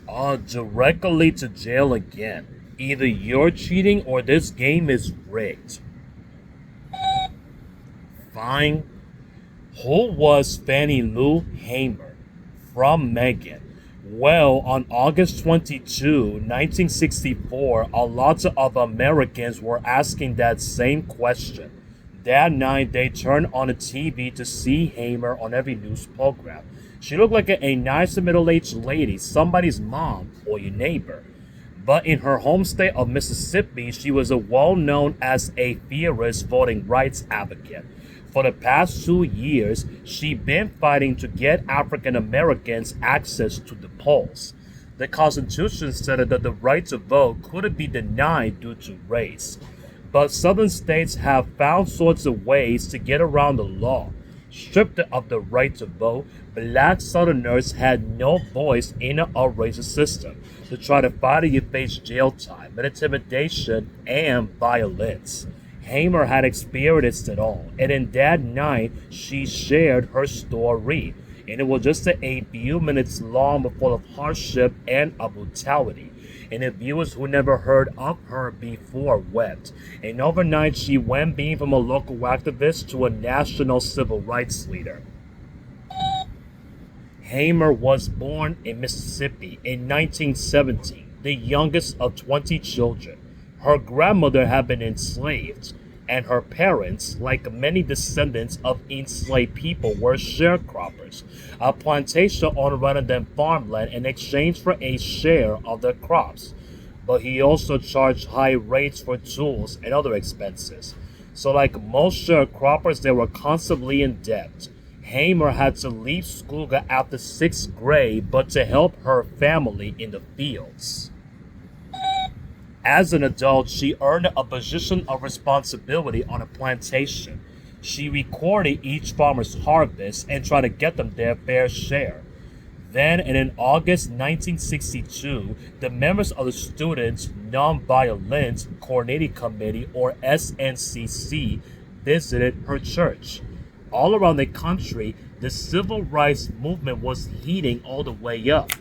Directly to jail again. Either you're cheating or this game is rigged. Fine. Who was Fannie Lou Hamer from Megan? Well, on August 22, 1964, a lot of Americans were asking that same question. That night, they turned on the TV to see Hamer on every news program. She looked like a nice middle aged lady, somebody's mom or your neighbor. But in her home state of Mississippi, she was a well known as a fierce voting rights advocate. For the past 2 years, she's been fighting to get African Americans access to the polls. The Constitution said that the right to vote couldn't be denied due to race. But southern states have found sorts of ways to get around the law. Stripped of the right to vote, black Southerners had no voice in our racist system. To try to fight it, you face jail time, and intimidation, and violence. Hamer had experienced it all, and in that night, she shared her story. And it was just a few minutes long, but full of hardship and of brutality. And the viewers who never heard of her before wept. And overnight, she went being from a local activist to a national civil rights leader. Hamer was born in Mississippi in 1917, the youngest of 20 children. Her grandmother had been enslaved, and her parents, like many descendants of enslaved people, were sharecroppers. A plantation owner rented them farmland in exchange for a share of their crops. But he also charged high rates for tools and other expenses. So, like most sharecroppers, they were constantly in debt. Hamer had to leave school after sixth grade, but to help her family in the fields. As an adult, she earned a position of responsibility on a plantation. She recorded each farmer's harvest and tried to get them their fair share. Then, and in August 1962, the members of the Students Nonviolent Coordinating Committee, or SNCC, visited her church. All around the country, the civil rights movement was heating all the way up,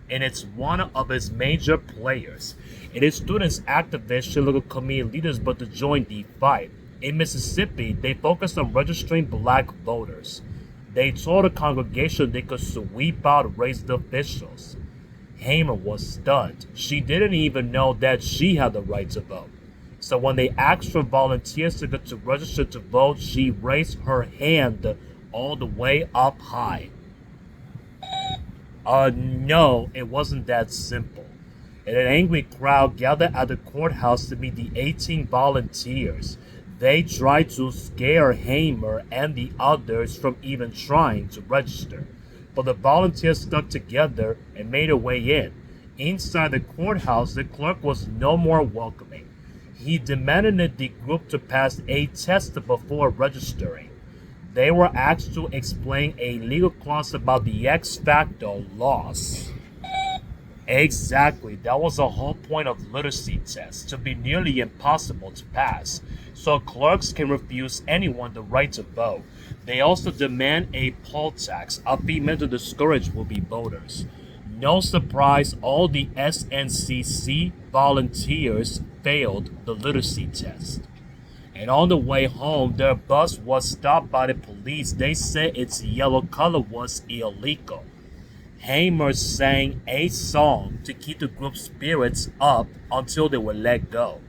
and it's one of its major players. It is students activists should look at community leaders but to join the fight. In Mississippi, they focused on registering black voters. They told the congregation they could sweep out racist officials. Hamer was stunned. She didn't even know that she had the right to vote. So when they asked for volunteers to get to register to vote, she raised her hand all the way up high. No, it wasn't that simple. And an angry crowd gathered at the courthouse to meet the 18 volunteers. They tried to scare Hamer and the others from even trying to register. But the volunteers stuck together and made their way in. Inside the courthouse, the clerk was no more welcoming. He demanded the group to pass a test before registering. They were asked to explain a legal clause about the ex facto laws. Exactly, that was the whole point of literacy tests, to be nearly impossible to pass, so clerks can refuse anyone the right to vote. They also demand a poll tax, a fee meant to discourage would-be voters. No surprise, all the SNCC volunteers failed the literacy test. And on the way home, their bus was stopped by the police. They said its yellow color was illegal. Hamer sang a song to keep the group's spirits up until they were let go.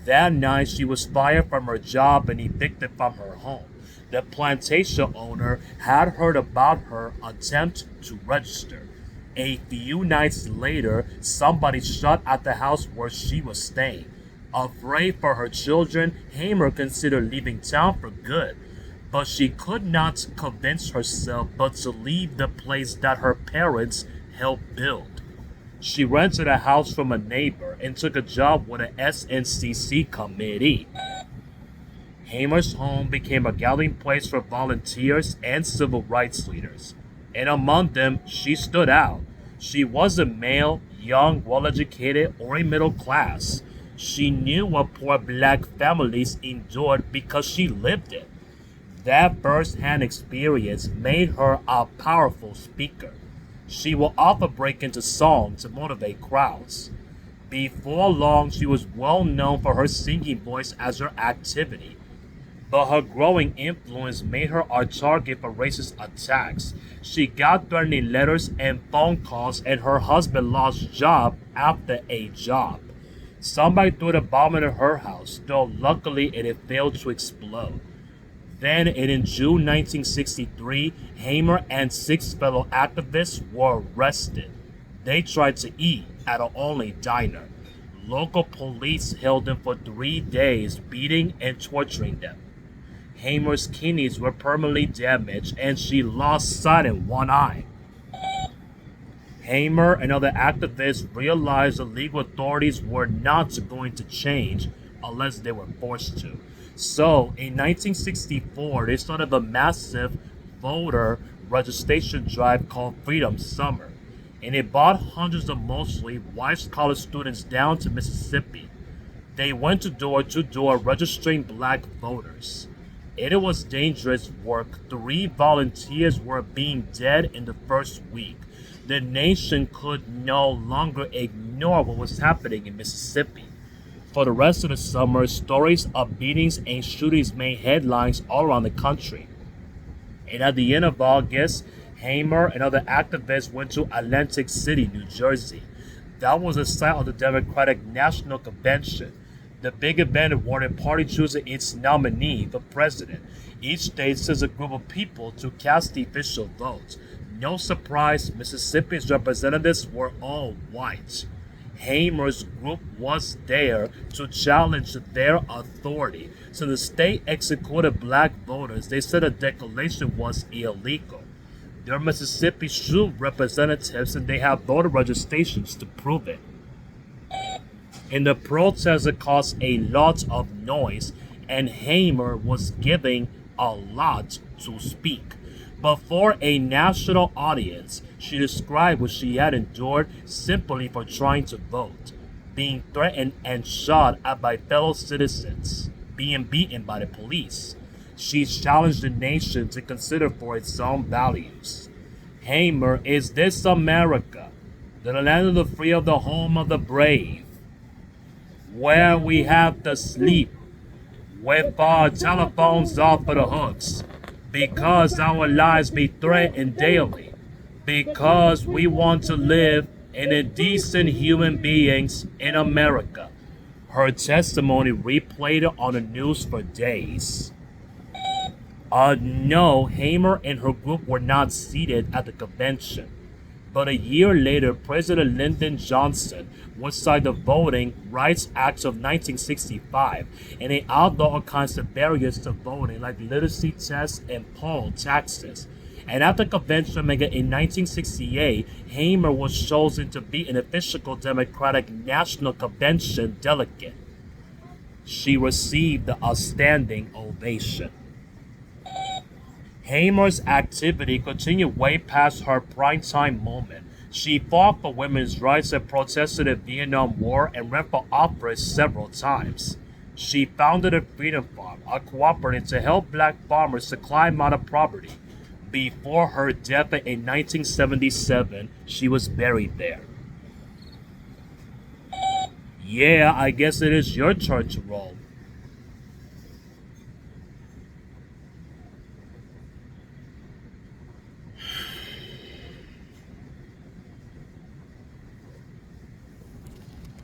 That night, she was fired from her job and evicted from her home. The plantation owner had heard about her attempt to register. A few nights later, somebody shot at the house where she was staying. Afraid for her children, Hamer considered leaving town for good. But she could not convince herself but to leave the place that her parents helped build. She rented a house from a neighbor and took a job with an SNCC committee. Hamer's home became a gathering place for volunteers and civil rights leaders. And among them, she stood out. She wasn't male, young, well-educated, or a middle class. She knew what poor black families endured because she lived it. That first-hand experience made her a powerful speaker. She would often break into song to motivate crowds. Before long, she was well known for her singing voice as her activity, but her growing influence made her a target for racist attacks. She got threatening letters and phone calls, and her husband lost job after a job. Somebody threw a bomb into her house, though luckily it had failed to explode. Then, in June 1963, Hamer and six fellow activists were arrested. They tried to eat at an only diner. Local police held them for 3 days, beating and torturing them. Hamer's kidneys were permanently damaged and she lost sight in one eye. Hamer and other activists realized the legal authorities were not going to change unless they were forced to. So, in 1964, they started a massive voter registration drive called Freedom Summer, and it brought hundreds of mostly white college students down to Mississippi. They went door to door registering black voters. It was dangerous work. 3 volunteers were being dead in the first week. The nation could no longer ignore what was happening in Mississippi. For the rest of the summer, stories of beatings and shootings made headlines all around the country. And at the end of August, Hamer and other activists went to Atlantic City, New Jersey. That was the site of the Democratic National Convention. The big event where the party chooses its nominee for president. Each state sends a group of people to cast the official vote. No surprise, Mississippi's representatives were all white. Hamer's group was there to challenge their authority. So the state executed black voters. They said the declaration was illegal. They're Mississippi true representatives and they have voter registrations to prove it. And the protest caused a lot of noise, and Hamer was giving a lot to speak. Before a national audience, she described what she had endured simply for trying to vote, being threatened and shot at by fellow citizens, being beaten by the police. She challenged the nation to consider for its own values. Hamer, is this America, the land of the free, of the home of the brave, where we have to sleep with our telephones off of the hooks, because our lives be threatened daily, because we want to live in a decent human beings in America. Her testimony replayed on the news for days. No, Hamer and her group were not seated at the convention. But a year later, President Lyndon Johnson would sign the Voting Rights Act of 1965, and it outlawed all kinds of barriers to voting, like literacy tests and poll taxes. And at the convention in 1968, Hamer was chosen to be an official Democratic National Convention delegate. She received a standing ovation. Hamer's activity continued way past her primetime moment. She fought for women's rights and protested the Vietnam War and ran for office several times. She founded a Freedom Farm, a cooperative to help black farmers to climb out of poverty. Before her death in 1977, she was buried there. Yeah, I guess it is your turn to roll.